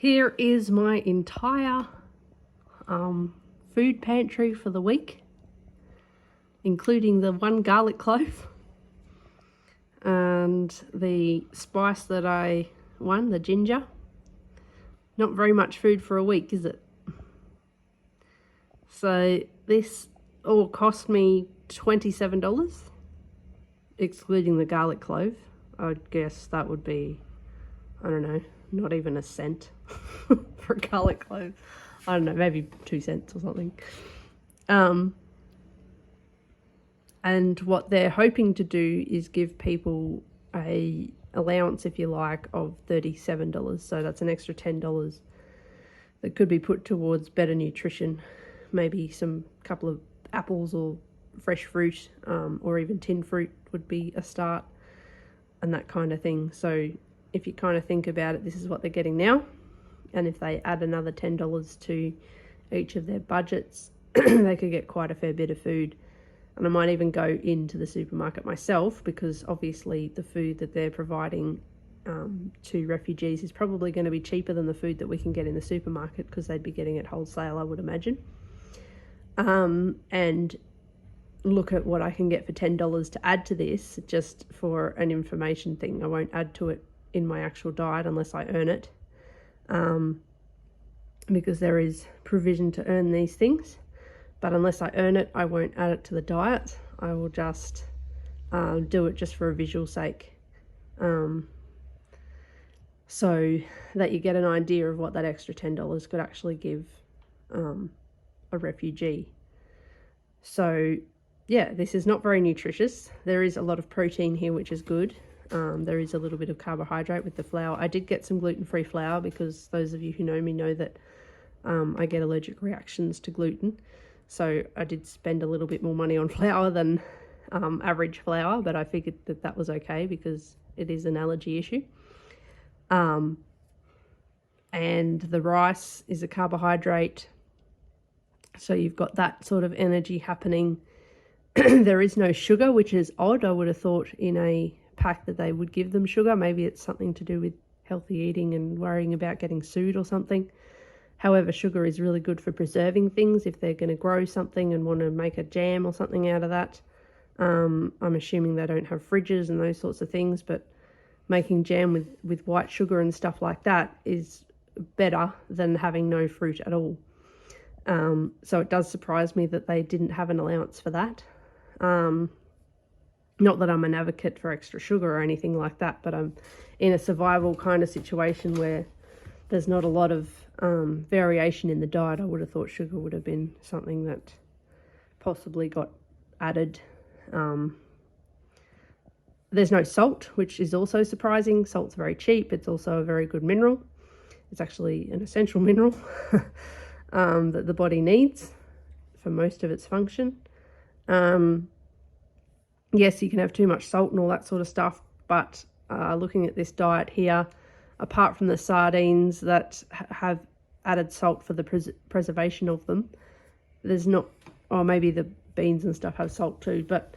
Here is my entire food pantry for the week, including the one garlic clove and the spice that I won, the ginger. Not very much food for a week, is it? So this all cost me $27, excluding the garlic clove. I'd guess that would be, I don't know, not even a cent for a garlic clove. I don't know, maybe 2 cents or something. And what they're hoping to do is give people a allowance, if you like, of $37. So that's an extra $10 that could be put towards better nutrition. Maybe some couple of apples or fresh fruit, or even tinned fruit would be a start, and that kind of thing. So if you kind of think about it, this is what they're getting now. And if they add another $10 to each of their budgets, they could get quite a fair bit of food. And I might even go into the supermarket myself, because obviously the food that they're providing to refugees is probably going to be cheaper than the food that we can get in the supermarket, because they'd be getting it wholesale, I would imagine. And look at what I can get for $10 to add to this, just for an information thing. I won't add to it in my actual diet unless I earn it, because there is provision to earn these things. But unless I earn it, I won't add it to the diet. I will just do it just for a visual sake, so that you get an idea of what that extra $10 could actually give a refugee. So yeah, this is not very nutritious. There is a lot of protein here, which is good. There is a little bit of carbohydrate with the flour. I did get some gluten-free flour, because those of you who know me know that I get allergic reactions to gluten. So I did spend a little bit more money on flour than average flour, but I figured that that was okay because it is an allergy issue. And the rice is a carbohydrate, so you've got that sort of energy happening. There is no sugar, which is odd. I would have thought in a pack that they would give them sugar. Maybe it's something to do with healthy eating and worrying about getting sued or something. However, sugar is really good for preserving things if they're going to grow something and want to make a jam or something out of that. I'm assuming they don't have fridges and those sorts of things, but making jam with white sugar and stuff like that is better than having no fruit at all. So it does surprise me that they didn't have an allowance for that. Not that I'm an advocate for extra sugar or anything like that, but I'm in a survival kind of situation where there's not a lot of variation in the diet. I would have thought sugar would have been something that possibly got added. There's no salt, which is also surprising. Salt's very cheap. It's also a very good mineral. It's actually an essential mineral that the body needs for most of its function. Yes, you can have too much salt and all that sort of stuff, but looking at this diet here, apart from the sardines that have added salt for the preservation of them, there's not, or maybe the beans and stuff have salt too, but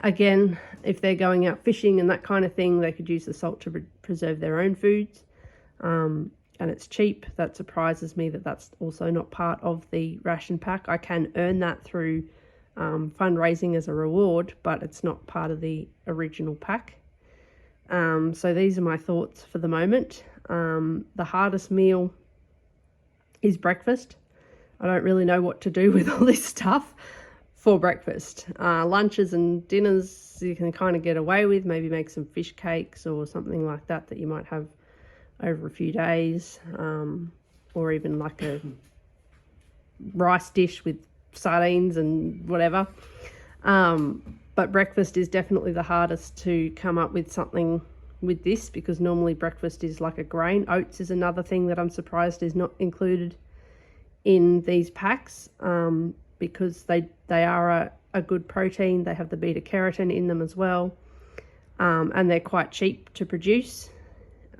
again, if they're going out fishing and that kind of thing, they could use the salt to preserve their own foods, and it's cheap. That surprises me that that's also not part of the ration pack. I can earn that through fundraising as a reward, but it's not part of the original pack. So these are my thoughts for the moment. The hardest meal is breakfast. I don't really know what to do with all this stuff for breakfast. Lunches and dinners you can kind of get away with, maybe make some fish cakes or something like that you might have over a few days, or even like a rice dish with sardines and whatever. But breakfast is definitely the hardest to come up with something with this, because normally breakfast is like a grain. Oats is another thing that I'm surprised is not included in these packs, because they are a good protein. They have the beta carotene in them as well, and they're quite cheap to produce.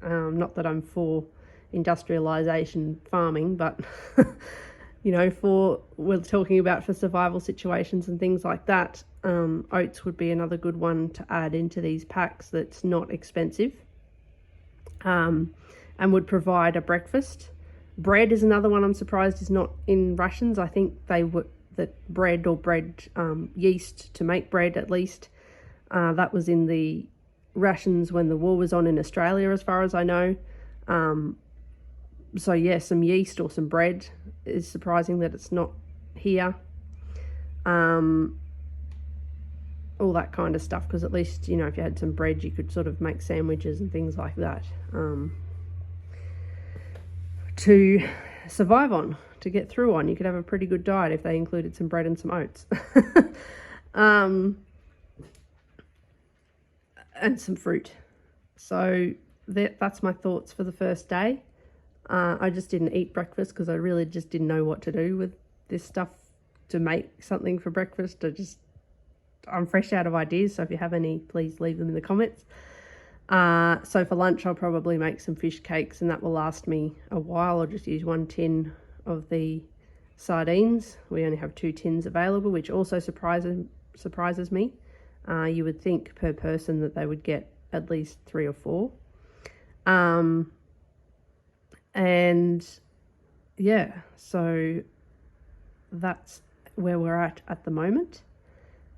Not that I'm for industrialization farming, but you know, we're talking about for survival situations and things like that, oats would be another good one to add into these packs that's not expensive. and would provide a breakfast. Bread is another one I'm surprised is not in rations. I think they would, that bread or bread yeast to make bread at least, that was in the rations when the war was on in Australia, as far as I know. So yeah, some yeast or some bread is surprising that it's not here. All that kind of stuff, because at least, you know, if you had some bread you could sort of make sandwiches and things like that to survive on, to get through on. You could have a pretty good diet if they included some bread and some oats. And some fruit. So that's my thoughts for the first day. I just didn't eat breakfast because I really just didn't know what to do with this stuff to make something for breakfast. I'm fresh out of ideas, so if you have any, please leave them in the comments. So for lunch I'll probably make some fish cakes, and that will last me a while. I'll just use 1 tin of the sardines. We only have 2 tins available, which also surprises me. You would think per person that they would get at least 3 or 4. And yeah, so that's where we're at the moment.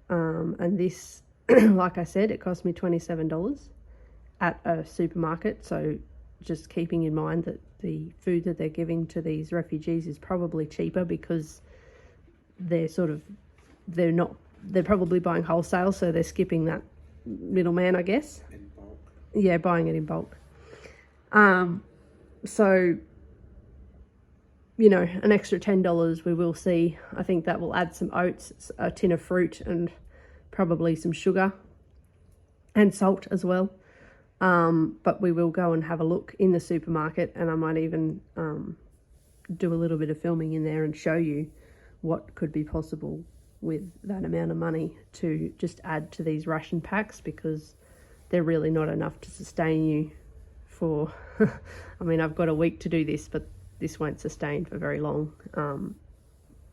And this, like I said, it cost me $27 at a supermarket. So just keeping in mind that the food that they're giving to these refugees is probably cheaper, because they're probably buying wholesale, so they're skipping that middleman, I guess. In bulk. Yeah, buying it in bulk. So, you know, an extra $10 we will see. I think that will add some oats, a tin of fruit, and probably some sugar and salt as well. But we will go and have a look in the supermarket, and I might even do a little bit of filming in there and show you what could be possible with that amount of money to just add to these ration packs, because they're really not enough to sustain you for I mean, I've got a week to do this, but this won't sustain for very long.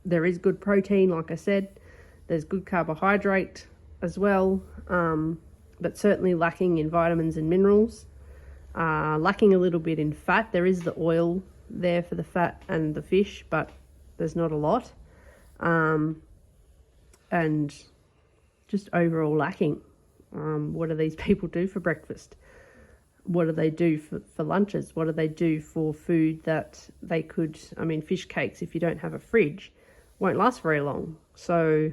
There is good protein, like I said. There's good carbohydrate as well, but certainly lacking in vitamins and minerals. Lacking a little bit in fat. There is the oil there for the fat and the fish, but there's not a lot. And just overall lacking. What do these people do for breakfast? What do they do for lunches? What do they do for food that they could, I mean, fish cakes, if you don't have a fridge, won't last very long. So,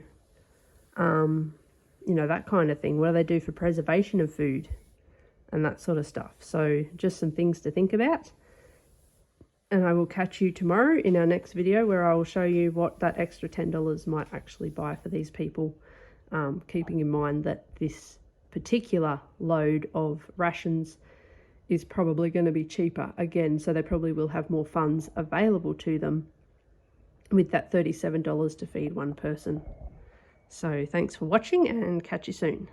you know, that kind of thing. What do they do for preservation of food and that sort of stuff? So just some things to think about. And I will catch you tomorrow in our next video, where I will show you what that extra $10 might actually buy for these people, keeping in mind that this particular load of rations is probably going to be cheaper again, so they probably will have more funds available to them with that $37 to feed one person. So thanks for watching, and catch you soon.